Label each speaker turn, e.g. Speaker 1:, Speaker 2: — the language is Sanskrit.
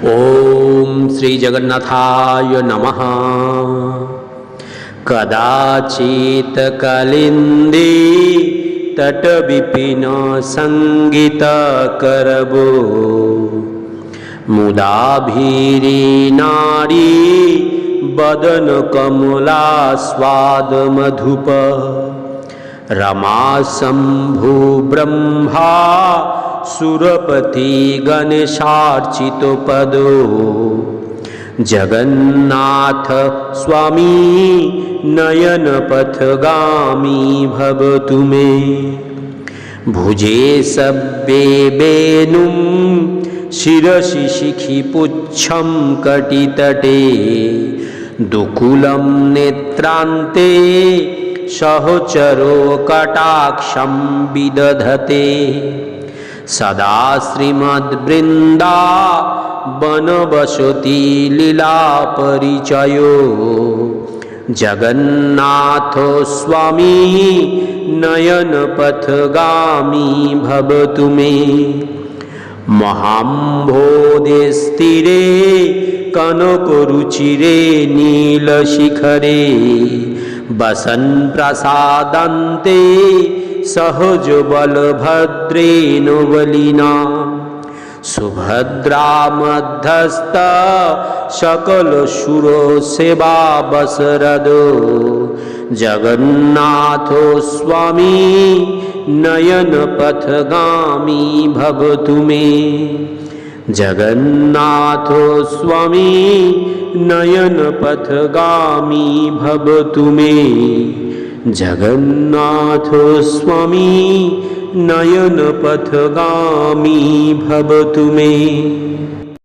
Speaker 1: ओम श्री जगन्नाथाय नमः। कदाचित् कलिंदी तट विपिन संगीत करबो, मुदा भीरी नारी बदन कमला स्वाद मधुप, रमा शंभु ब्रह्मा सुरपति गणेशार्चित पदो, जगन्नाथ स्वामी नयन पथगामी भवतु मे। भुजे सव्ये वेणुं शिरसि शिखि पुच्छं कटितटे, दुकूलं नेत्रान्ते सहचरो कटाक्षं विदधते। सदा श्रीमद्वृंदा वनवसति लीला परिचयो, जगन्नाथ स्वामी नयन पथगामी भवतु मे। महाम्भोधेस्थिरे कनकरुचिरे नीलशिखरे, वसन् प्रसादान्ते सहज बलभद्रेण बलिना। सुभद्रा मध्यस्थ सकल सुर सेवा बसरदो, जगन्नाथ स्वामी नयन पथगामी भवतु मे। जगन्नाथ स्वामी नयन पथगामी भवतु मे। जगन्नाथ स्वामी नयन पथगामी भवतु मे।